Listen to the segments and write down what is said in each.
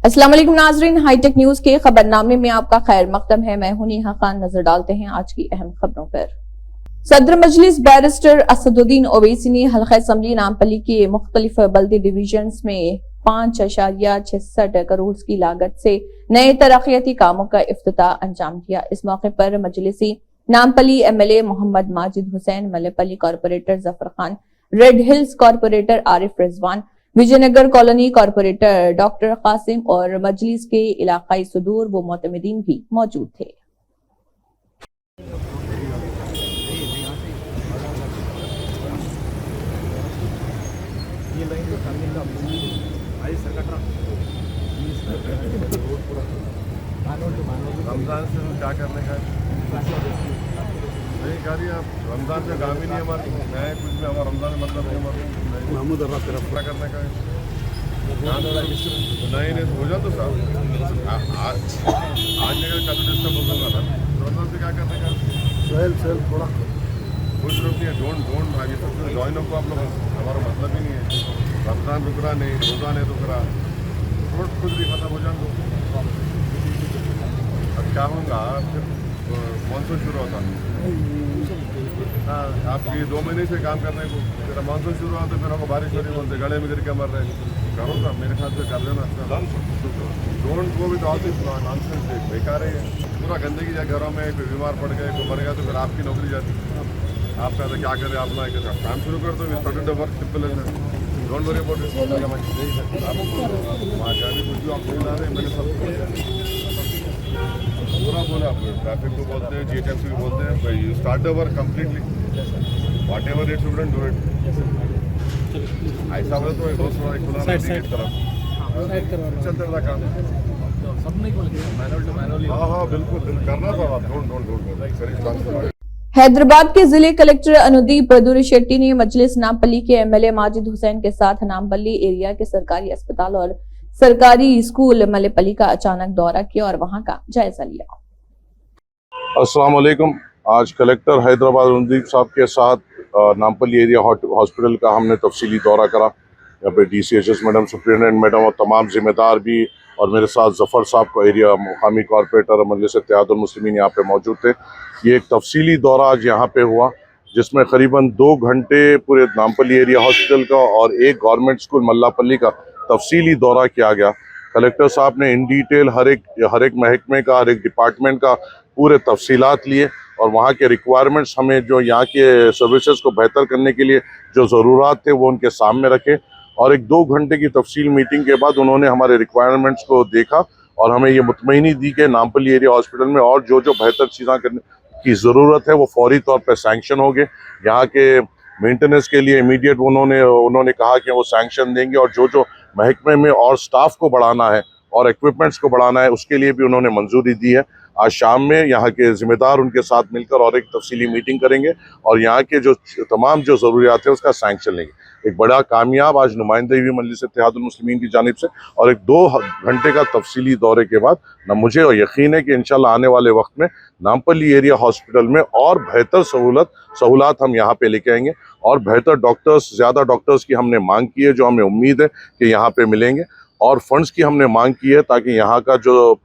अस्सलाम वालेकुम नाजरीन, हाईटेक न्यूज के खबरनामे में आपका खैर मकदम है। मैं हूं नेहा खान। नजर डालते हैं आज की अहम खबरों पर। सदर मजलिस बैरिस्टर असदुद्दीन ओवैसी ने हल्का असम्बली नामपल्ली के मुख्तलिफ बल्दी डिवीजन्स में 5.66 करोड़ की लागत से नए तरक्याती कामों का इफ्तिताह अंजाम दिया। इस मौके पर मजलिसी Nampally MLA Mohammed Majid Hussain, Mallepally corporator Zafar Khan, Red Hills corporator Arif Rizwan, Vijayanagar Colony corporator doctor Qasim और मजलिस के इलाकाई सदूर व मोतमिदीन भी मौजूद थे। रमजान से क्या करने का नहीं कह रही आप, रमजान में काम ही नहीं हमारे, मैं कुछ भी हमारा रमजान में मतलब नहीं हमारे महमूद क्या करने का नहीं हो जाए तो साहब आज जगह कल डिस्टर्ब हो दूंगा ना, रमजान से क्या करने का सेल थोड़ा कुछ रुक नहीं है, डोंट आगे सब ज्वाइन हो आप लोग, हमारा मतलब ही नहीं है। रमजान रुक रहा नहीं, रोजा नहीं रुक रहा, थोड़ा कुछ भी खत्म हो जाए। अब क्या होगा फिर मानसून शुरू होता हाँ, आपकी 2 महीने से काम करने को, फिर मानसून शुरू होता फिर हमको बारिश हो रही बोलते गले में गिर के मर रहे। करो साहब, मेरे ख्याल से कर देना। Don't go with all this nonsense, बेकार है पूरा गंदगी जाए घरों में, कोई बीमार पड़ गए, कोई मर गया तो फिर आपकी नौकरी जाती। आप कहते क्या करें, आप ना करें, काम शुरू कर दो, स्टार्टेड द वर्क, सिंपल है। Don't worry about it. वहाँ जाने कुछ भी आप नहीं ला रहे, मैंने सब पूरा बोला, आप ट्रैफिक को बोलते हैं, GHMC को बोलते हैं, भाई you start the work completely, what ever it should do it. ऐसा बोले तो एक दूसरा एक खुला एक तरफ चलते रहा काम, सब नहीं मैनुअली। हाँ बिल्कुल करना था, डोंट हैदराबाद के जिले कलेक्टर अनुदीप बदूरी शेट्टी ने मजलिस नामपल्ली के MLA माजिद हुसैन के साथ नामपल्ली एरिया के सरकारी अस्पताल और सरकारी स्कूल मल्लेपल्ली का अचानक दौरा किया और वहां का जायजा लिया। अस्सलाम वालेकुम। आज कलेक्टर हैदराबाद अनुदीप साहब के साथ नामपल्ली एरिया हॉस्पिटल का हमने तफसीली दौरा करा। यहाँ पे DCHS मैडम, सुप्रिटेंडेंट मैडम और तमाम जिम्मेदार भी, और मेरे साथ जफ़र साहब को एरिया मुकामी कॉर्पोरेटर और मजलिस इत्तेहादुल मुस्लिमीन यहाँ पे मौजूद थे। ये एक तफसीली दौरा आज यहाँ पे हुआ, जिसमें करीबन 2 घंटे पूरे नामपल्ली एरिया हॉस्पिटल का और एक गवर्नमेंट स्कूल मल्लापल्ली का तफसीली दौरा किया गया। कलेक्टर साहब ने इन डिटेल हर एक महकमे का, हर एक डिपार्टमेंट का पूरे तफसीलात लिए और वहाँ के रिक्वायरमेंट्स, हमें जो यहाँ के सर्विसेज को बेहतर करने के लिए जो ज़रूरत थे वो उनके सामने रखे। और एक 2 घंटे की तफसील मीटिंग के बाद उन्होंने हमारे रिक्वायरमेंट्स को देखा और हमें ये मुतमईनी दी कि नामपल्ली एरिया हॉस्पिटल में और जो बेहतर चीज़ें करने की ज़रूरत है वो फौरी तौर पर सैंक्शन हो गए। यहाँ के मेंटेनेंस के लिए इमीडिएट उन्होंने कहा कि वो सैंक्शन देंगे, और जो महकमे में और स्टाफ को बढ़ाना है और इक्विपमेंट्स को बढ़ाना है उसके लिए भी उन्होंने मंजूरी दी है। आज शाम में यहाँ के ज़िम्मेदार उनके साथ मिलकर और एक तफसीली मीटिंग करेंगे और यहाँ के जो तमाम जो ज़रूरियात है उसका सैंक्शन लेंगे। एक बड़ा कामयाब आज नुमाइंदगी हुई मजलिस इत्तेहादुल मुस्लिमीन की जानिब से, और एक 2 घंटे का तफसीली दौरे के बाद न मुझे यकीन है कि इंशाल्लाह आने वाले वक्त में नामपल्ली एरिया हॉस्पिटल में और बेहतर सहूलत हम यहाँ पे लेके आएंगे, और बेहतर डॉक्टर्स, ज़्यादा डॉक्टर्स की हमने मांग की है, जो हमें उम्मीद है कि यहाँ पे मिलेंगे, और फंड्स की हमने मांग की है ताकि यहाँ का जो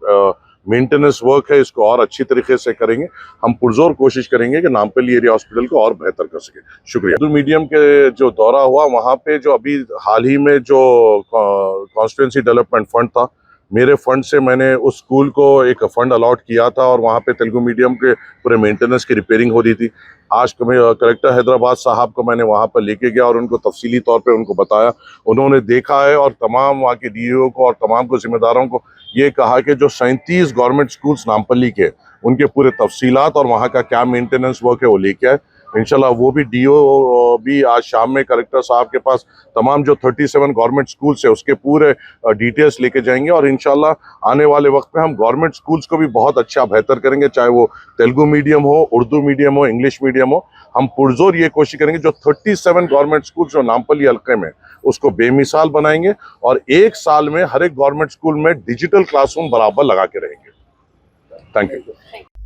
मेंटेनेंस वर्क है इसको और अच्छी तरीके से करेंगे। हम पुरजोर कोशिश करेंगे कि नामपल्ली एरिया हॉस्पिटल को और बेहतर कर सके। शुक्रिया। उर्दू मीडियम के जो दौरा हुआ, वहाँ पे जो अभी हाल ही में जो कॉन्स्टिट्यूंसी डेवलपमेंट फंड था, मेरे फंड से मैंने उस स्कूल को एक फ़ंड अलॉट किया था और वहाँ पे तेलुगु मीडियम के पूरे मेंटेनेंस की रिपेयरिंग हो रही थी। आज कलेक्टर हैदराबाद साहब को मैंने वहाँ पर लेके गया और उनको तफसीली तौर पे उनको बताया। उन्होंने देखा है और तमाम वहाँ के DO को और तमाम को जिम्मेदारों को ये कहा कि जो 37 गवर्नमेंट स्कूल्स नामपल्ली के, उनके पूरे तफसीलात और वहाँ का क्या मेंटेनेंस वर्क है वो लेके आए। इंशाल्लाह वो भी DO भी आज शाम में कलेक्टर साहब के पास तमाम जो 37 गवर्नमेंट स्कूल्स है उसके पूरे डिटेल्स लेके जाएंगे, और इंशाल्लाह आने वाले वक्त में हम गवर्नमेंट स्कूल्स को भी बहुत अच्छा बेहतर करेंगे, चाहे वो तेलुगु मीडियम हो, उर्दू मीडियम हो, इंग्लिश मीडियम हो। हम पुरजोर ये कोशिश करेंगे जो 37 गवर्नमेंट स्कूल जो नामपल्ली हल्के में उसको बेमिसाल बनाएंगे, और 1 साल में हर एक गवर्नमेंट स्कूल में डिजिटल क्लासरूम बराबर लगा के रहेंगे। Thank you.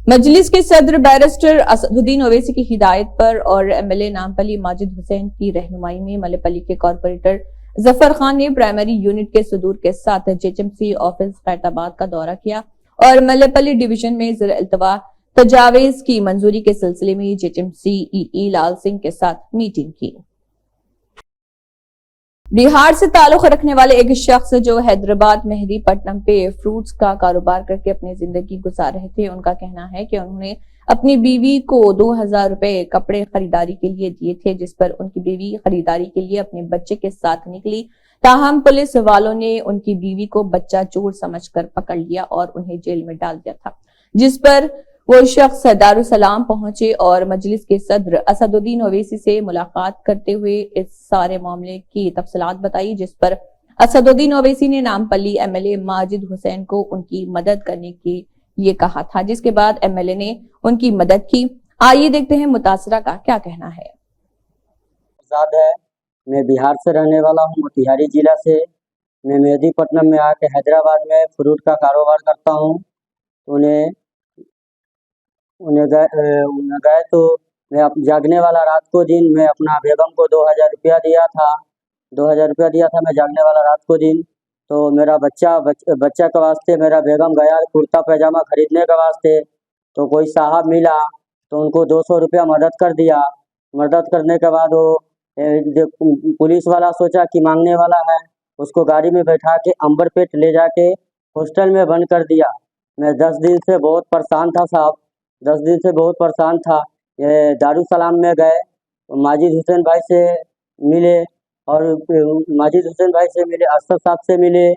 मजलिस के सदर बैरिस्टर असदुद्दीन ओवैसी की हिदायत पर और MLA नामपल्ली माजिद हुसैन की रहनुमाई में मल्लेपल्ली के कॉर्पोरेटर जफर खान ने प्राइमरी यूनिट के सदूर के साथ जेएचएमसी ऑफिस खैरताबाद का दौरा किया और मल्लेपल्ली डिवीजन में ज़र इल्तवा तजावीज की मंजूरी के सिलसिले में जेएचएमसी ई लाल सिंह के साथ मीटिंग की। बिहार से ताल्लुक रखने वाले एक शख्स जो हैदराबाद मेहदी पट्टनम पे फ्रूट्स का कारोबार करके अपनी जिंदगी गुजार रहे थे, उनका कहना है कि उन्होंने अपनी बीवी को 2000 रुपए कपड़े खरीदारी के लिए दिए थे, जिस पर उनकी बीवी खरीदारी के लिए अपने बच्चे के साथ निकली। ताहम पुलिस वालों ने उनकी बीवी को बच्चा चोर समझकर पकड़ लिया और उन्हें जेल में डाल दिया था, जिस पर वो शख्स दारुसलाम पहुंचे और मजलिस के सदर असदुद्दीन ओवैसी से मुलाकात करते हुए इस सारे मामले की तफसीलात बताई, जिस पर असदुद्दीन ओवैसी ने नामपल्ली एमएलए माजिद हुसैन को उनकी मदद करने के लिए कहा था, जिसके बाद एमएलए ने उनकी मदद की। आइए देखते हैं मुतासरा का क्या कहना है। मैं बिहार से रहने वाला हूँ, मोतिहारी जिला से। मैं मेहदीपट्टनम में आके हैदराबाद में फ्रूट का कारोबार करता हूँ। उन्हें गए तो मैं जागने वाला रात को दिन मैं अपना बेगम को 2000 रुपया दिया था। 2000 रुपया दिया था मैं जागने वाला रात को दिन। तो मेरा बच्चा के वास्ते मेरा बेगम गया कुर्ता पैजामा खरीदने के वास्ते, तो कोई साहब मिला तो उनको 200 रुपया मदद कर दिया। मदद करने के बाद वो पुलिस वाला सोचा कि मांगने वाला है, उसको गाड़ी में बैठा के अंबरपेट ले जाके हॉस्टल में बंद कर दिया। मैं 10 दिन से बहुत परेशान था साहब, 10 दिन से बहुत परेशान था। ये दारुसलाम में गए, माजिद हुसैन भाई से मिले और माजिद हुसैन भाई से मिले, असद साहब से मिले,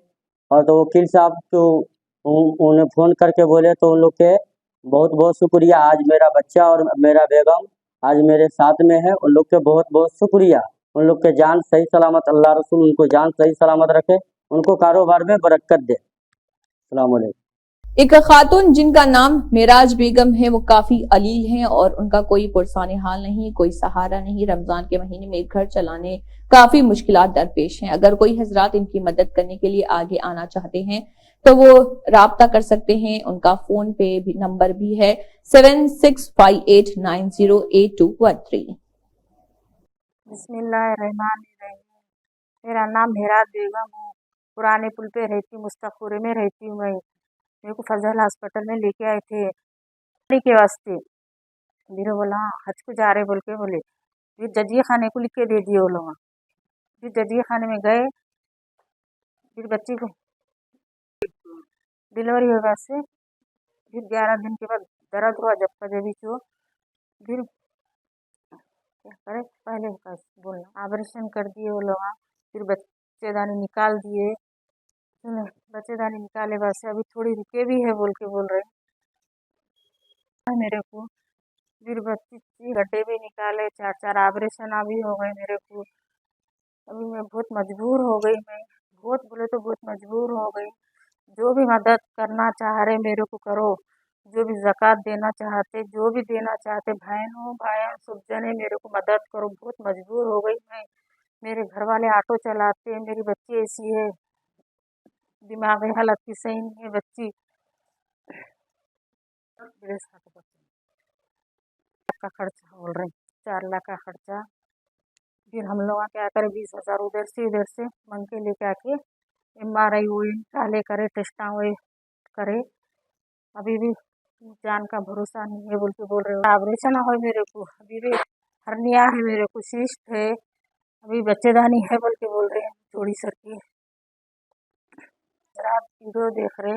और तो वकील साहब तो उन्हें फ़ोन करके बोले तो उन लोग के बहुत बहुत शुक्रिया। आज मेरा बच्चा और मेरा बेगम आज मेरे साथ में है, उन लोग के बहुत बहुत शुक्रिया। उन लोग के जान सही सलामत, अल्लाह रसूल उनको जान सही सलामत रखे, उनको कारोबार में बरकत दे। अस्सलाम वालेकुम। एक खातून जिनका नाम मेराज बेगम है, वो काफी अलील हैं और उनका कोई पुरसाने हाल नहीं, कोई सहारा नहीं। रमजान के महीने में घर चलाने काफी मुश्किलात दरपेश हैं। अगर कोई हजरात इनकी मदद करने के लिए आगे आना चाहते हैं तो वो राब्ता कर सकते हैं। उनका फोन पे भी नंबर भी है 7658908213। बिस्मिल्लाहिर्रहमानिर्रहीम। मेरा नाम मेराज बेगम है, पुराने पुल पे रहती, मुस्तफपुरे में रहती हूँ। मेरे को फजल हॉस्पिटल में लेके आए थे के वास्ते। मेरे बोला हज को जा रहे बोल के बोले, फिर जजिया खाने को लिख के दे दिए वो लोग। फिर जजिया खाने में गए, फिर बच्चे को डिलीवरी होगा से फिर 11 दिन के बाद दर्द हुआ जब का जब तो फिर क्या करे, पहले बोलना ऑपरेशन कर दिए वो लोग। फिर बच्चेदानी निकाल दिए, बच्चेदानी निकाले बस अभी थोड़ी रुके भी है बोल के बोल रहे मेरे को। फिर बच्ची गड्ढे भी निकाले, 4 ऑपरेशन अभी हो गए मेरे को। अभी मैं बहुत मजबूर हो गई, मैं बहुत बोले तो बहुत मजबूर हो गई। जो भी मदद करना चाह रहे मेरे को करो, जो भी ज़कात देना चाहते, जो भी देना चाहते, बहनों भाई सब जने मेरे को मदद करो। बहुत मजबूर हो गई मैं। मेरे घर वाले ऑटो चलाते हैं, मेरी बच्ची ऐसी है, दिमागी हालत की सही नहीं है बच्ची। का खर्चा बोल रहे 4 लाख का खर्चा। फिर हम लोग क्या करें, 20,000 उधर से मंग के लेके आके MRI हुई काले करे, टेस्टा हुए करे। अभी भी जान का भरोसा नहीं है बोल के बोल रहे हो। ऑपरेशन हो मेरे को, अभी भी हर्निया है मेरे को, सिस्ट है, अभी बच्चेदानी है बोल के बोल रहे हैं थोड़ी सर की। हजरात वीडियो देख रहे,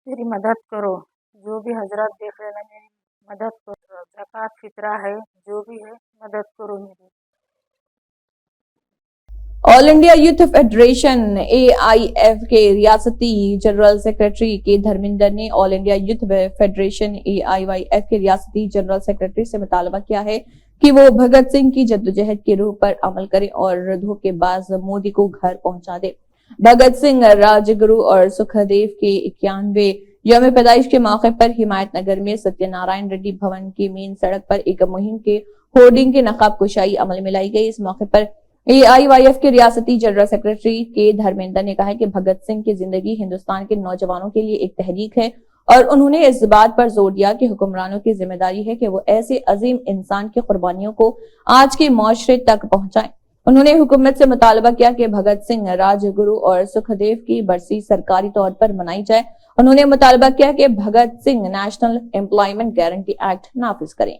मेरी मदद करो। जो भी हजरात देख रहे ना, मेरी मदद करो। ज़कात फितरा है, जो भी है मदद करो मेरी। All India youth federation AIF के रियासती जनरल सेक्रेटरी के धर्मिंदर ने all India youth federation AIYF के रियासती जनरल सेक्रेटरी से मुतालबा किया है कि वो भगत सिंह की जद्दोजहद की रूह पर अमल करें और धोखेबाज मोदी को घर पहुंचा दे। भगत सिंह, राजगुरु और सुखदेव के 91वें यौम पैदाइश के मौके पर हिमायत नगर में सत्यनारायण रेड्डी भवन की मेन सड़क पर एक मुहिम के होर्डिंग के नकाब कुशाई अमल में लाई गई। इस मौके पर AIYF के रियासती जनरल सेक्रेटरी के धर्मेंद्र ने कहा कि भगत सिंह की जिंदगी हिंदुस्तान के नौजवानों के लिए एक तहरीक है और उन्होंने इस बात पर जोर दिया कि हुक्मरानों की जिम्मेदारी है कि वो ऐसे अजीम इंसान की कुर्बानियों को आज के मुआशरे तक पहुंचाएं। انہوں نے حکومت سے مطالبہ کیا کہ بھگت سنگھ، راجگرو اور سکھدیو کی برسی سرکاری طور پر منائی جائے۔ انہوں نے مطالبہ کیا کہ Bhagat Singh National Employment Guarantee Act نافذ کریں۔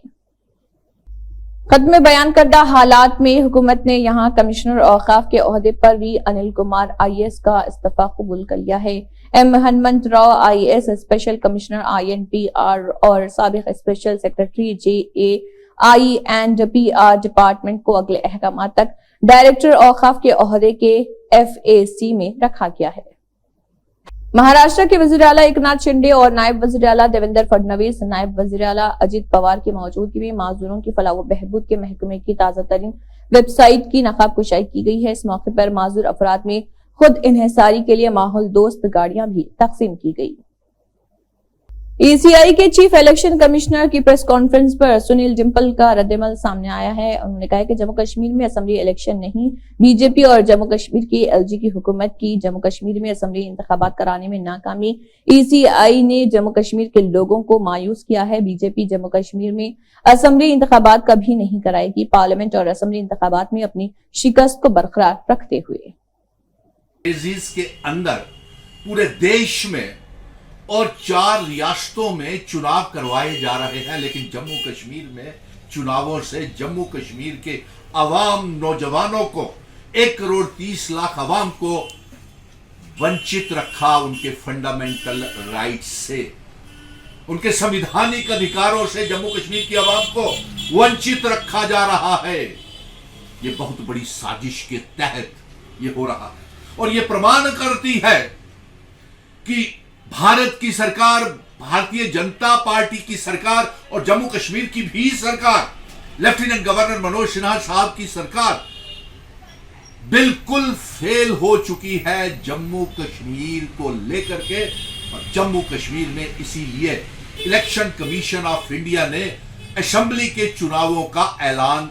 ختم بیان کردہ حالات میں حکومت نے یہاں کمشنر اوقاف کے عہدے پر بھی انل کمار IAS کا استعفی قبول کر لیا ہے۔ M Hanumanth Rao IAS special commissioner INPR اور سابق اسپیشل سیکرٹری JAI&PR ڈپارٹمنٹ کو اگلے احکامات تک ڈائریکٹر اوقاف کے عہدے کے FAC میں رکھا گیا ہے۔ مہاراشٹر کے وزیر اعلیٰ ایکناتھ شنڈے اور نائب وزیر اعلیٰ دیویندر فڈنویس، نائب وزیر اعلیٰ اجیت پوار کی موجودگی میں معذوروں کی فلاح و بہبود کے محکمے کی تازہ ترین ویب سائٹ کی نقاب کشائی کی گئی ہے۔ اس موقع پر معذور افراد میں خود انحصاری کے لیے ماحول دوست گاڑیاں بھی تقسیم کی گئی۔ ECI کے چیف الیکشن کمشنر کی پریس کانفرنس پر سنیل ڈمپل کا رد عمل سامنے آیا ہے۔ انہوں نے کہا کہ جموں کشمیر میں اسمبلی الیکشن نہیں، BJP اور جموں کشمیر کی LG کی حکومت کی جموں کشمیر میں اسمبلی انتخابات کرانے میں ناکامی ECI نے جموں کشمیر کے لوگوں کو مایوس کیا ہے۔ BJP جموں کشمیر میں اسمبلی انتخابات کبھی نہیں کرائے گی۔ پارلیمنٹ اور اسمبلی انتخابات میں اپنی شکست کو برقرار رکھتے ہوئے کے اندر پورے دیش میں اور 4 ریاستوں میں چناؤ کروائے جا رہے ہیں، لیکن جموں کشمیر میں چناؤوں سے جموں کشمیر کے عوام، نوجوانوں کو 1,30,00,000 عوام کو ونچت رکھا ان کے فنڈامنٹل رائٹ سے، ان کے سمویدھانک ادھیکاروں سے جموں کشمیر کی عوام کو ونچت رکھا جا رہا ہے۔ یہ بہت بڑی سازش کے تحت یہ ہو رہا ہے اور یہ پرمان کرتی ہے کہ بھارت کی سرکار، بھارتیہ جنتا پارٹی کی سرکار اور جموں کشمیر کی بھی سرکار، لیفٹیننٹ گورنر منوج سنہا صاحب کی سرکار بالکل فیل ہو چکی ہے جموں کشمیر کو لے کر کے۔ اور جموں کشمیر میں اسی لیے الیکشن کمیشن آف انڈیا نے اسمبلی کے چناؤوں کا اعلان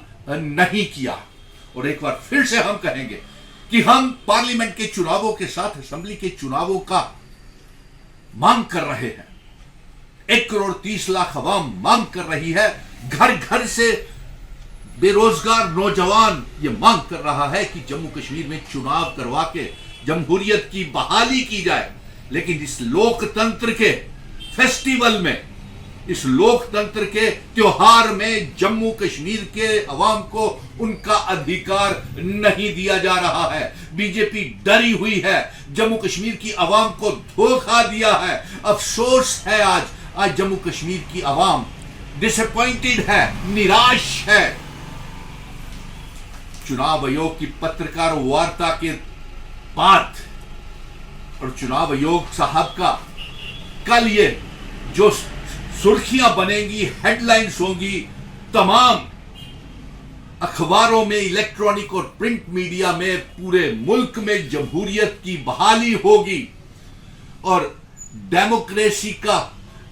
نہیں کیا۔ اور ایک بار پھر سے ہم کہیں گے کہ ہم پارلیمنٹ کے چناؤوں کے ساتھ اسمبلی کے چناؤوں کا مانگ کر رہے ہیں۔ 1,30,00,000 عوام مانگ کر رہی ہے، گھر گھر سے بے روزگار نوجوان یہ مانگ کر رہا ہے کہ جموں کشمیر میں چناؤ کروا کے جمہوریت کی بحالی کی جائے۔ لیکن اس لوک تنتر کے فیسٹیول میں، اس لوک تنتر کے تیوہار میں جموں کشمیر کے عوام کو ان کا ادھیکار نہیں دیا جا رہا ہے۔ BJP ڈری ہوئی ہے، جموں کشمیر کی عوام کو دھوکہ دیا ہے۔ افسوس ہے آج جموں کشمیر کی عوام ڈس اپوائنٹڈ ہے، نراش ہے۔ چناؤ آیوگ کی پترکار وارتا کے بعد اور چناؤ آیوگ صاحب کا کل یہ جو سرخیاں بنیں گی، ہیڈ لائنز ہوں گی، تمام اخباروں میں، الیکٹرانک اور پرنٹ میڈیا میں، پورے ملک میں جمہوریت کی بحالی ہوگی اور ڈیموکریسی کا،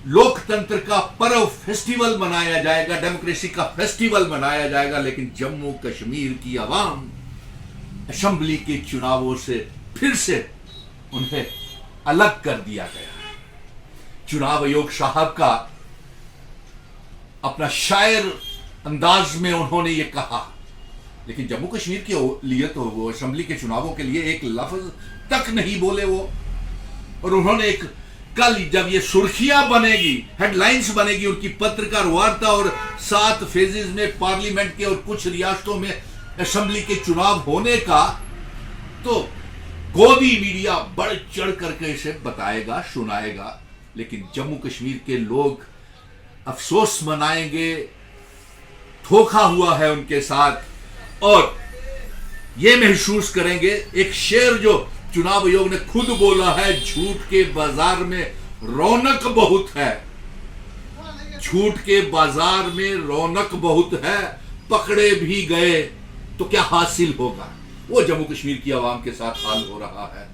لوک تنتر کا پرو فیسٹیول منایا جائے گا، ڈیموکریسی کا فیسٹیول منایا جائے گا۔ لیکن جموں کشمیر کی عوام اسمبلی کے چناؤوں سے پھر سے انہیں الگ کر دیا گیا۔ چناؤ آیوگ صاحب کا اپنا شاعر انداز میں انہوں نے یہ کہا، لیکن جموں کشمیر کے لیے تو وہ اسمبلی کے چناؤوں کے لیے ایک لفظ تک نہیں بولے وہ۔ اور انہوں نے کل جب یہ سرخیاں بنے گی، ہیڈ لائنز بنے گی ان کی پترکار وارتا اور 7 فیزز میں پارلیمنٹ کے اور کچھ ریاستوں میں اسمبلی کے چناؤ ہونے کا، تو گودی میڈیا بڑھ چڑھ کر کے اسے بتائے گا، سنائے گا۔ لیکن جموں کشمیر کے لوگ افسوس منائیں گے، دھوکہ ہوا ہے ان کے ساتھ، اور یہ محسوس کریں گے۔ ایک شعر جو چناؤ آیوگ نے خود بولا ہے، جھوٹ کے بازار میں رونق بہت ہے، جھوٹ کے بازار میں رونق بہت ہے، پکڑے بھی گئے تو کیا حاصل ہوگا۔ وہ جموں کشمیر کی عوام کے ساتھ حال ہو رہا ہے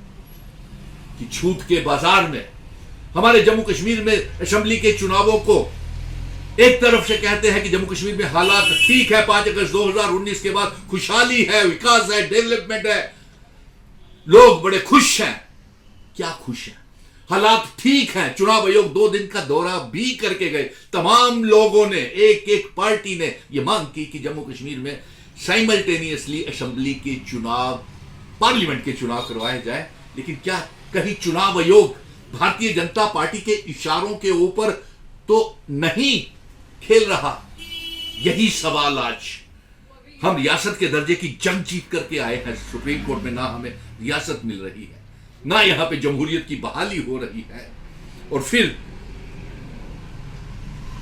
کہ جھوٹ کے بازار میں ہمارے جموں کشمیر میں اسمبلی کے چناؤوں کو ایک طرف سے کہتے ہیں کہ جموں کشمیر میں حالات ٹھیک ہے، 5 اگست 2019 کے بعد خوشحالی ہے، وکاس ہے، ڈیولپمنٹ ہے، لوگ بڑے خوش ہیں۔ کیا خوش ہیں؟ حالات ٹھیک ہیں۔ چناؤ آیوگ 2 دن کا دورہ بھی کر کے گئے۔ تمام لوگوں نے، ایک پارٹی نے یہ مانگ کی کہ جموں کشمیر میں साइमल्टेनियसली असेंबली के चुनाव, पार्लियामेंट के चुनाव करवाए जाए। लेकिन क्या कहीं चुनाव आयोग भारतीय जनता पार्टी के इशारों के ऊपर तो नहीं खेल रहा? यही सवाल आज। हम रियासत के दर्जे की जंग जीत करके आए हैं सुप्रीम कोर्ट में, ना हमें रियासत मिल रही है, ना यहां पे जमहूरियत की बहाली हो रही है, और फिर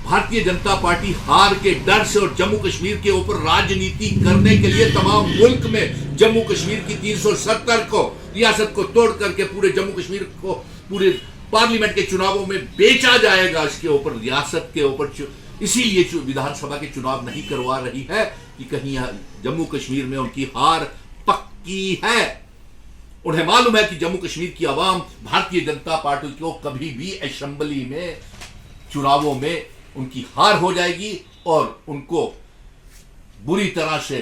भारतीय जनता पार्टी हार के डर से और जम्मू कश्मीर के ऊपर राजनीति करने के लिए तमाम मुल्क में जम्मू कश्मीर की 370 को रियासत को तोड़ करके पूरे जम्मू कश्मीर को पूरे पार्लियामेंट के चुनावों में बेचा जाएगा। इसके ऊपर रियासत के ऊपर इसीलिए विधानसभा के चुनाव नहीं करवा रही है कि कहीं जम्मू कश्मीर में उनकी हार पक्की है। उन्हें मालूम है कि जम्मू कश्मीर की आवाम भारतीय जनता पार्टी को कभी भी असेंबली में चुनावों में उनकी हार हो जाएगी और उनको बुरी तरह से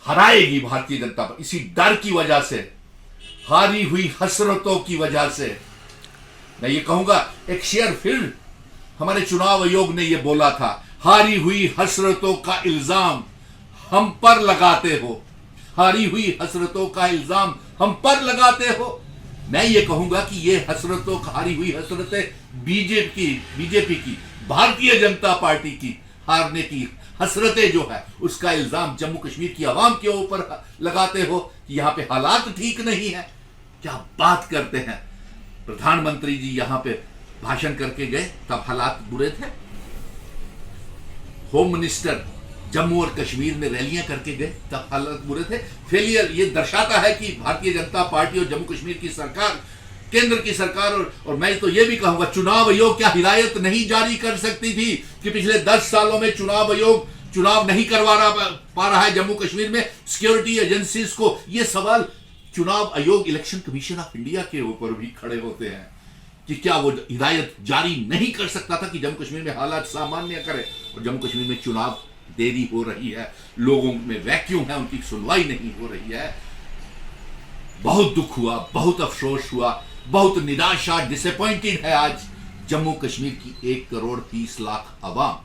हराएगी भारतीय जनता पार्टी। इसी डर की वजह से, हारी हुई हसरतों की वजह से, मैं ये कहूंगा, एक शेर फिर हमारे चुनाव आयोग ने ये बोला था, हारी हुई हसरतों का इल्जाम हम पर लगाते हो, हारी हुई हसरतों का इल्जाम हम पर लगाते हो। मैं ये कहूंगा कि ये हसरतों, हारी हुई हसरतें बीजेपी की, भारतीय जनता पार्टी की हारने की हसरतें जो है, उसका इल्जाम जम्मू कश्मीर की आवाम के ऊपर लगाते हो कि यहां पे हालात ठीक नहीं है। क्या बात करते हैं, प्रधानमंत्री जी यहां पे भाषण करके गए तब हालात बुरे थे, होम मिनिस्टर जम्मू और कश्मीर में रैलियां करके गए तब हालात बुरे थे। फेलियर ये दर्शाता है कि भारतीय जनता पार्टी और जम्मू कश्मीर की सरकार, केंद्र की सरकार, और मैं तो ये भी कहूंगा, चुनाव आयोग क्या हिदायत नहीं जारी कर सकती थी कि पिछले 10 सालों में चुनाव आयोग चुनाव नहीं करवा पा रहा है जम्मू कश्मीर में, सिक्योरिटी एजेंसीज को? ये सवाल चुनाव आयोग, इलेक्शन कमीशन ऑफ इंडिया के ऊपर भी खड़े होते हैं कि क्या वो हिदायत जारी नहीं कर सकता था कि जम्मू कश्मीर में हालात सामान्य करे, और जम्मू कश्मीर में चुनाव देरी हो रही है, लोगों में वैक्यूम है, उनकी सुनवाई नहीं हो रही है। बहुत दुख हुआ, बहुत अफसोस हुआ, बहुत निराशा, डिसअपॉइंटेड है आज जम्मू कश्मीर की 1 करोड़ 30 लाख आवाम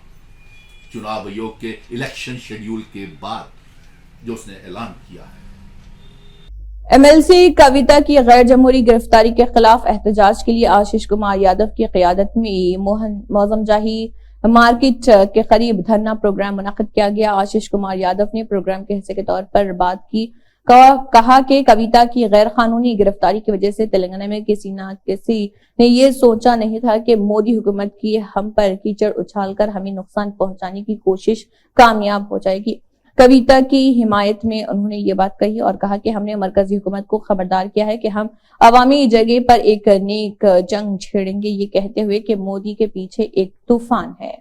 चुनाव आयोग के इलेक्शन शेड्यूल के बाद जो उसने ऐलान किया है। एमएलसी कविता की गैर जमहूरी गिरफ्तारी के खिलाफ एहतजाज के लिए आशीष कुमार यादव की क़यादत में मौजम जाही मार्केट के करीब धरना प्रोग्राम मुनक्किद किया गया। आशीष कुमार यादव ने प्रोग्राम के हिस्से के तौर पर बात की, कहा कि कविता की गैर कानूनी गिरफ्तारी की वजह से तेलंगाना में किसी ने ये सोचा नहीं था कि मोदी हुकूमत की हम पर कीचड़ उछालकर हमें नुकसान पहुंचाने की कोशिश कामयाब हो जाएगी। कविता की हिमायत में उन्होंने ये बात कही और कहा कि हमने मरकजी हुकूमत को खबरदार किया है कि हम अवामी जगह पर एक नेक जंग छेड़ेंगे, ये कहते हुए कि मोदी के पीछे एक तूफान है।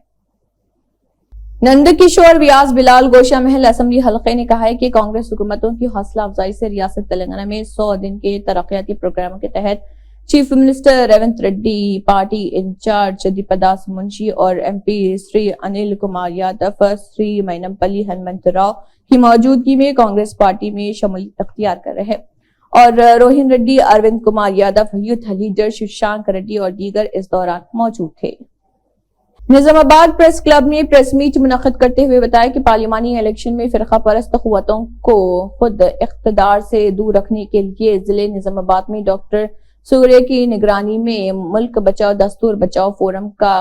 नंदकिशोर व्यास बिलाल गोशा महल असेंबली हलके ने कहा है कि कांग्रेस हुकूमतों की हौसला अफजाई से रियासत तेलंगाना में 100 दिन के तरक्याती प्रोग्रामों के तहत chief minister Revanth Reddy, party incharge Deepdas Munshi और एमपी श्री अनिल कुमार यादव, श्री मैनमपल्ली हनुमंत राव की मौजूदगी में कांग्रेस पार्टी में शमूलियत अख्तियार कर रहे हैं और रोहिन रेड्डी, अरविंद कुमार यादव, यूथ लीडर शशांक रेड्डी और दीगर इस दौरान मौजूद थे। निजामाबाद प्रेस क्लब ने प्रेस मीट मुनक्किद करते हुए बताया कि पार्लिमानी इलेक्शन में फिरका परस्त क़ुव्वतों को खुद इख्तिदार से दूर रखने के लिए जिले निजामाबाद में डॉक्टर सूर्य की निगरानी में मुल्क बचाओ दस्तूर बचाओ फोरम का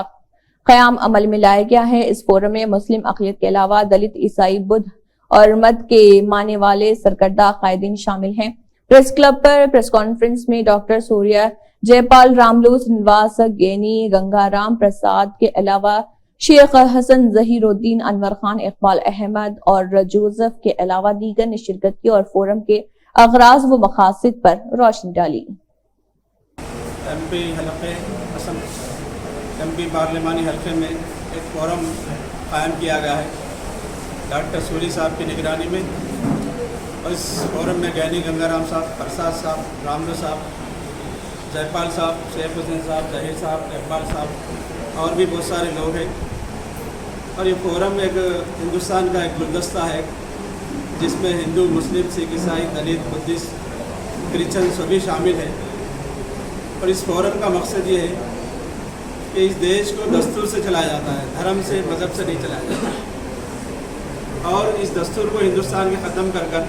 क़याम अमल में लाया गया है। इस फोरम में मुस्लिम अक़लियत के अलावा दलित, ईसाई, बुद्ध और मत के मानने वाले सरकर्दा कायदीन शामिल हैं। प्रेस क्लब पर प्रेस कॉन्फ्रेंस में डॉक्टर सूर्य, जयपाल रामलू, श्रीनिवास गैनी, गंगाराम प्रसाद के अलावा शेख हसन जहीरुद्दीन, अनवर खान, इकबाल अहमद और जोसेफ के अलावा दीगर ने शिरकत की और फोरम के अगराज व मकासद पर रोशनी डाली। एमपी हलके एमपी पार्लिमानी हलके में एक फोरम कायम किया गया है डॉक्टर सूरी साहब की निगरानी में, और इस फोरम में गैनी गंगाराम साहब, प्रसाद साहब, रामलू साहब, जयपाल साहब, शेख हुसैन साहब, जहीर साहब, इकबाल साहब और भी बहुत सारे लोग हैं। और ये फोरम एक हिंदुस्तान का एक गुलदस्ता है जिसमें हिंदू, मुस्लिम, सिख, ईसाई, दलित, बुद्धिस्ट, क्रिश्चन सभी शामिल हैं। और इस फोरम का मकसद ये है कि इस देश को दस्तूर से चलाया जाता है, धर्म से, मज़हब से नहीं चलाया जाता। और इस दस्तूर को हिंदुस्तान के ख़त्म कर कर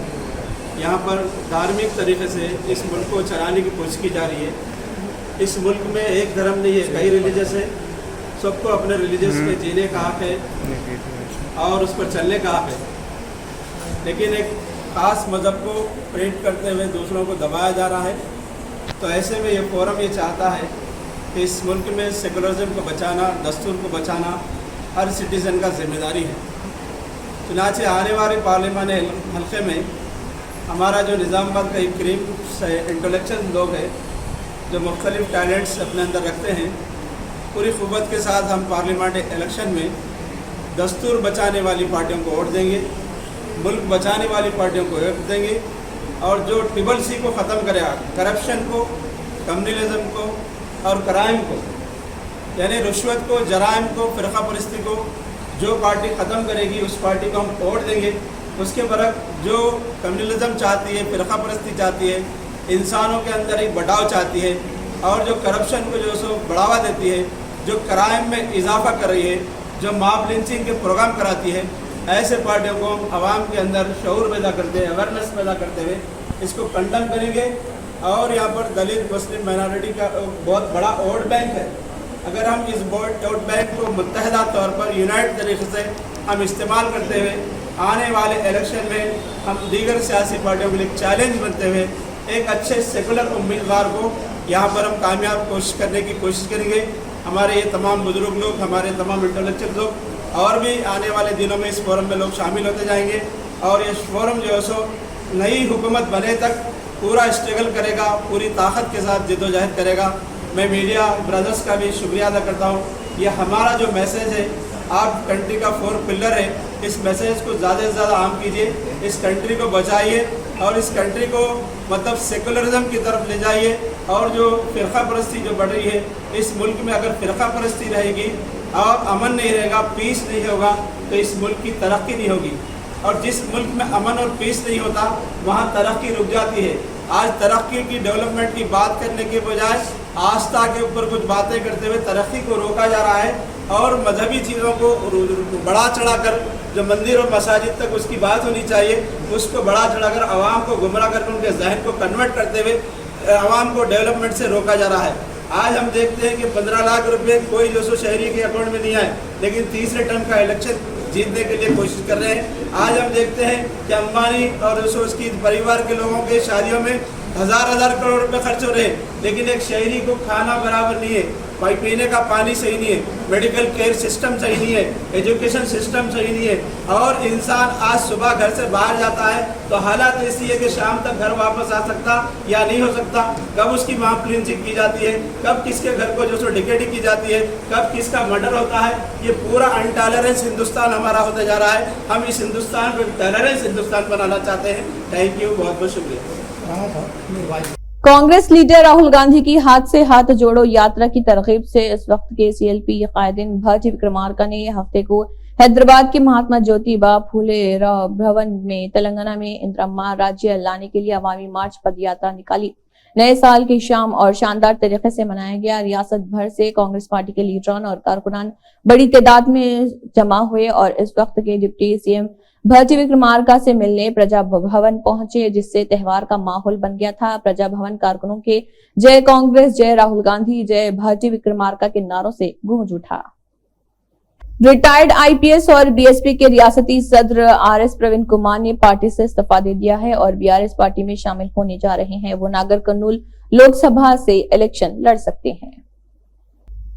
यहाँ पर धार्मिक तरीके से इस मुल्क को चलाने की कोशिश की जा रही है। इस मुल्क में एक धर्म नहीं है, कई रिलीजियस है, सबको अपने रिलीजियस पे जीने का हक है और उस पर चलने का हक है, लेकिन एक ख़ास मज़हब को प्रेट करते हुए दूसरों को दबाया जा रहा है। तो ऐसे में ये फोरम ये चाहता है कि इस मुल्क में सेकुलरिज्म को बचाना, दस्तूर को बचाना हर सिटीज़न का जिम्मेदारी है। चुनांचे आने वाले पार्लिमानी हल्के में हमारा जो निज़ामाबाद का एक करीब से इंटेलेक्चुअल लोग हैं जो मुख्तलिफ टैलेंट्स अपने अंदर रखते हैं, पूरी क़ुव्वत के साथ हम पार्लियामेंट्री इलेक्शन में दस्तूर बचाने वाली पार्टियों को वोट देंगे, मुल्क बचाने वाली पार्टियों को वोट देंगे और जो ट्रिपल सी को ख़त्म करेगा, करप्शन को, कम्युनलिज्म को और क्राइम को, यानी रिश्वत को, जराइम को, फ़िरक़ा परस्ती को जो पार्टी ख़त्म करेगी उस पार्टी को हम वोट देंगे। उसके बरक जो कम्युनलिज्म चाहती है, फ़िरक़ा परस्ती चाहती है, इंसानों के अंदर एक बटाव चाहती है और जो करप्शन को जो सो बढ़ावा देती है, जो क्राइम में इजाफा कर रही है, जो मॉब लिंचिंग के प्रोग्राम कराती है, ऐसे पार्टियों को हम आवाम के अंदर शऊर पैदा करते हैं, अवेयरनेस पैदा करते हुए इसको कंडम करेंगे। और यहाँ पर दलित मुस्लिम माइनॉरिटी का बहुत बड़ा वोट बैंक है। अगर हम इस वोट बैंक को मुत्तहदा तौर पर यूनाइट तरीके से हम इस्तेमाल करते हुए आने वाले इलेक्शन में हम दीगर सियासी पार्टियों के लिए चैलेंज बनते हुए एक अच्छे सेकुलर उम्मीदवार को यहाँ पर हम कामयाब कोशिश करने की कोशिश करेंगे। हमारे ये तमाम बुजुर्ग लोग, हमारे तमाम इंटेलेक्चुअल लोग और भी आने वाले दिनों में इस फोरम में लोग शामिल होते जाएंगे और ये फोरम जो है सो नई हुकूमत बने तक पूरा स्ट्रगल करेगा, पूरी ताकत के साथ जद्दोजहद करेगा। मैं मीडिया ब्रदर्स का भी शुक्रिया अदा करता हूँ। ये हमारा जो मैसेज है, आप कंट्री का 4 पिलर है, इस मैसेज को ज़्यादा से ज़्यादा आम कीजिए, इस कंट्री को बचाइए और इस कंट्री को मतलब सेकुलरिज्म की तरफ ले जाइए। और जो फ़िरक़ा परस्ती जो बढ़ रही है इस मुल्क में, अगर फ़िरक़ा परस्ती रहेगी और अमन नहीं रहेगा, पीस नहीं होगा, तो इस मुल्क की तरक्की नहीं होगी। और जिस मुल्क में अमन और पीस नहीं होता वहाँ तरक्की रुक जाती है। आज तरक्की की, डेवलपमेंट की बात करने के बजाय आस्था के ऊपर कुछ बातें करते हुए तरक्की को रोका जा रहा है और मजहबी चीज़ों को बढ़ा चढ़ा कर, जो मंदिर और मसाजिद तक उसकी बात होनी चाहिए उसको बढ़ा चढ़ा कर आवाम को गुमराह करके उनके जहन को कन्वर्ट करते हुए आवाम को डेवलपमेंट से रोका जा रहा है। आज हम देखते हैं कि 15 लाख रुपए कोई जो सो शहरी के अकाउंट में नहीं आए, लेकिन तीसरे टर्म का इलेक्शन जीतने के लिए कोशिश कर रहे हैं। आज हम देखते हैं कि अंबानी और जो उसकी परिवार के लोगों के शादियों में हज़ार करोड़ रुपए खर्च हो रहे हैं, लेकिन एक शहरी को खाना बराबर नहीं है, भाई पीने का पानी सही नहीं है, मेडिकल केयर सिस्टम सही नहीं है, एजुकेशन सिस्टम सही नहीं है। और इंसान आज सुबह घर से बाहर जाता है तो हालात ऐसी है कि शाम तक घर वापस आ सकता या नहीं हो सकता। कब उसकी मॉब लिंचिंग की जाती है, कब किसके घर को जो सो डिकेटी की जाती है, कब किसका मर्डर होता है। ये पूरा अनटॉलरेंस हिंदुस्तान हमारा होता जा रहा है। हम इस हिंदुस्तान को टॉलरेंस हिंदुस्तान बनाना चाहते हैं। थैंक यू, बहुत बहुत शुक्रिया। कांग्रेस लीडर राहुल गांधी की हाथ से हाथ जोड़ो यात्रा की तरगीब से इस वक्त के सीएलपी कायदीन भाटी विक्रमार्का ने हफ्ते को हैदराबाद के महात्मा ज्योतिबा फूले भवन में तेलंगाना में इंदिरा राज्य लाने के लिए अवामी मार्च पद यात्रा निकाली। नए साल की शाम और शानदार तरीके से मनाया गया। रियासत भर से कांग्रेस पार्टी के लीडरान और कारकुनान बड़ी तादाद में जमा हुए और इस वक्त के डिप्टी सीएम भाटी विक्रमार्का से मिलने प्रजा भवन पहुंचे, जिससे त्योहार का माहौल बन गया था। प्रजा भवन कारकुनों के जय कांग्रेस, जय राहुल गांधी, जय भाटी विक्रमार्का के नारों से गूंज उठा। रिटायर्ड आईपीएस और बीएसपी के रियासती सदर आरएस प्रवीण कुमार ने पार्टी से इस्तीफा दे दिया है और बीआरएस पार्टी में शामिल होने जा रहे हैं। वो नागर कर्नूल लोकसभा से इलेक्शन लड़ सकते हैं।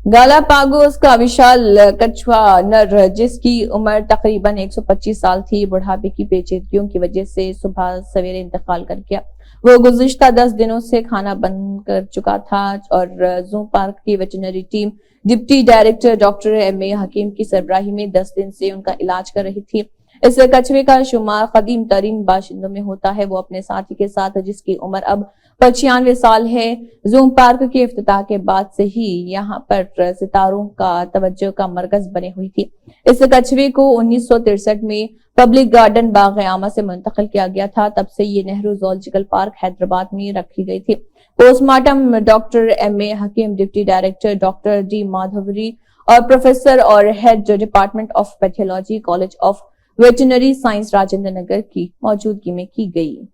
गालापागोस का विशाल कछुआ नर, जिसकी उम्र तकरीबन 125 साल थी, बुढ़ापे की पेचीदगियों की वजह से सुबह सवेरे इंतकाल कर गया। वो गुज़िश्ता 10 दिनों से खाना बंद कर चुका था और जू पार्क की veterinary team deputy director doctor M A Hakeem की सरबराही में 10 दिन से उनका इलाज कर रही थी। इस कछुए का शुमार कदीम तरीन बाशिंदों में होता है। वो अपने साथी के साथ, जिसकी उम्र अब 95 साल है, जूम पार्क के इफ्तिताह के बाद से ही यहाँ पर सितारों का तवज्जो का मरकज बने हुई थी। इस कछुए को 1963 में पब्लिक गार्डन बाग-ए-आमा से मुंतकिल किया गया था। तब से ये नेहरू ज़ूलॉजिकल पार्क हैदराबाद में रखी गई थी। Postmortem doctor M A Hakeem, deputy director doctor D Madhavari और प्रोफेसर और head department of pathology, college of veterinary science Rajendra Nagar की मौजूदगी में की गई।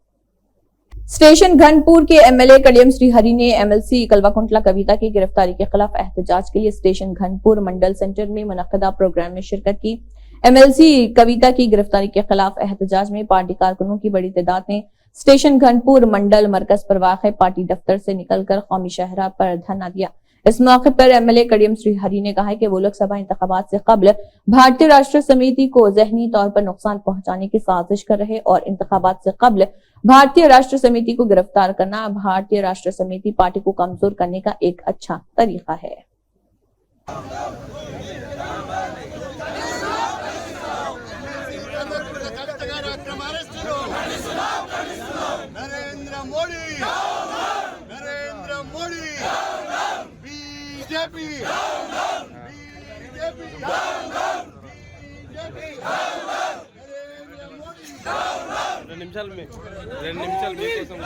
स्टेशन घनपुर के एमएलए कडियम श्रीहरि ने एमएलसी कलवाकुंटला कविता की गिरफ्तारी के खिलाफ एहतजाज के लिए स्टेशन घनपुर मंडल सेंटर में मुनक्कदा प्रोग्राम में शिरकत की। एमएलसी कविता की गिरफ्तारी के खिलाफ एहतजाज में पार्टी कारकुनों की बड़ी तादाद ने स्टेशन घनपुर मंडल मरकज पर वाक़ पार्टी दफ्तर से निकलकर कौमी शहरा पर धरना दिया। इस मौके पर एमएलए कडियम श्रीहरि ने कहा कि वो लोकसभा इंतखाबात से कबल भारतीय राष्ट्र समिति को जहनी तौर पर नुकसान पहुंचाने की साजिश कर रहे और इंतखाबात से कबल भारतीय राष्ट्र समिति को गिरफ्तार करना भारतीय राष्ट्र समिति पार्टी को कमजोर करने का एक अच्छा तरीका है। नरेंद्र मोदी बीजेपी రెండు నిమిషాలు మీకోసం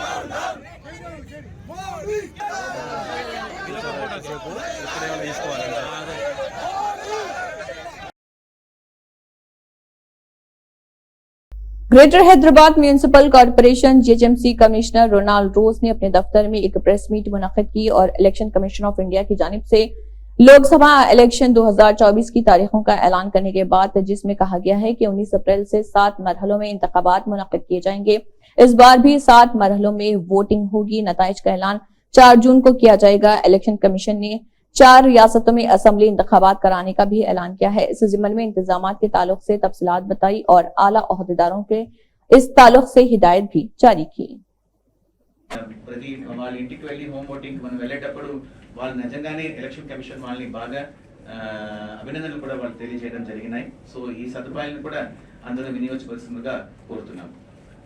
Greater Hyderabad Municipal Corporation GHMC commissioner Ronald Rose ने अपने दफ्तर में एक प्रेस मीट मुनक्किद की और इलेक्शन कमीशन ऑफ इंडिया की जानिब से लोकसभा इलेक्शन 2024 की तारीखों का ऐलान करने के बाद जिसमें कहा गया है कि 19 अप्रैल से 7 मरहलों में इंतखाबात मुनक्किद किए जाएंगे। इस बार भी 7 मरहलों में वोटिंग होगी। नताइज का ऐलान 4 जून को किया जाएगा। इलेक्शन कमीशन ने 4 रियासतों में असेंबली इंतखाबात कराने का भी ऐलान किया है। इस जिम्मन में इंतजामात के ताल्लुक से तफसीलात बताई और आला ओहदेदारों के इस ताल्लुक से हिदायत भी जारी की। ప్రతి వాళ్ళ ఇంటికి వెళ్ళి హోమ్ ఓటింగ్ మనం వెళ్ళేటప్పుడు వాళ్ళు నిజంగానే ఎలక్షన్ కమిషన్ వాళ్ళని బాగా అభినందనలు కూడా వాళ్ళు తెలియజేయడం జరిగినాయి. సో ఈ సదుపాయాలను కూడా అందరూ వినియోగించవలసిందిగా కోరుతున్నాం.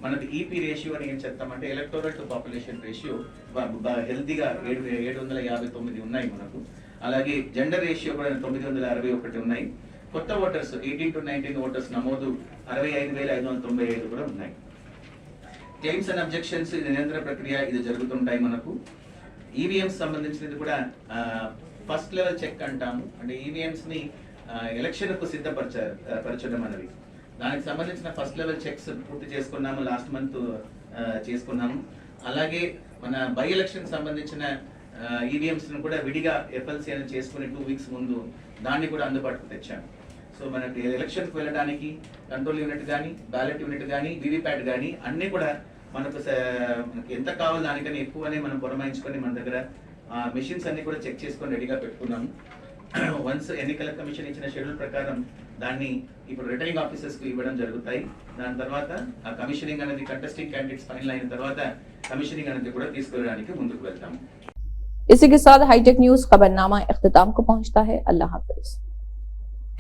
మనకి ఈపీ రేషియో అని ఏం చెప్తామంటే ఎలక్టోరల్ టు పాపులేషన్ రేషియో హెల్తీగా 759 ఉన్నాయి మనకు. అలాగే జెండర్ రేషియో కూడా 961 ఉన్నాయి. కొత్త ఓటర్స్ 18 to 19 ఓటర్స్ నమోదు 65,595 కూడా ఉన్నాయి. క్లెయిమ్స్ అండ్ అబ్జెక్షన్స్ నిరంతర ప్రక్రియ ఇది జరుగుతుంటాయి. మనకు ఈవీఎంస్ సంబంధించినది కూడా ఫస్ట్ లెవెల్ చెక్ అంటాము. అంటే ఈవీఎంస్ ని ఎలక్షన్ కు సిద్ధపరచడం అనేది దానికి సంబంధించిన ఫస్ట్ లెవెల్ చెక్స్ పూర్తి చేసుకున్నాము. లాస్ట్ మంత్ చేసుకున్నాము. అలాగే మన బై ఎలక్షన్ సంబంధించిన ఈవీఎంస్ ను కూడా విడిగా ఎఫ్ఎల్సీ అని చేసుకుని 2 వీక్స్ ముందు దాన్ని కూడా అందుబాటుకు తెచ్చాము. సో మనకి ఎలక్షన్కి వెళ్ళడానికి కంట్రోల్ యూనిట్ కానీ బ్యాలెట్ యూనిట్ కానీ వీవీప్యాట్ కానీ అన్నీ కూడా మనకు ఎంత కావాలో దానికన్నా ఎక్కువనే మనం పురమాయించుకొని మన దగ్గర మెషిన్స్ అన్ని కూడా చెక్ చేసుకొని రెడీగా పెట్టుకున్నాము. వన్స్ ఎన్నికల కమిషన్ ఇచ్చిన షెడ్యూల్ ప్రకారం దాన్ని ఇప్పుడు రిటర్నింగ్ ఆఫీసర్స్కి ఇవ్వడం జరుగుతాయి. దాని తర్వాత ఆ కమిషనింగ్ అనేది కంటెస్టింగ్ క్యాండిడేట్స్ ఫైనల్ అయిన తర్వాత కమిషనింగ్ అనేది కూడా తీసుకెళ్ళడానికి ముందుకు వెళ్తాము. इसी के साथ हाईटेक न्यूज खबरनामा इख्तिताम को पहुंचता है। अल्लाह हाफिज।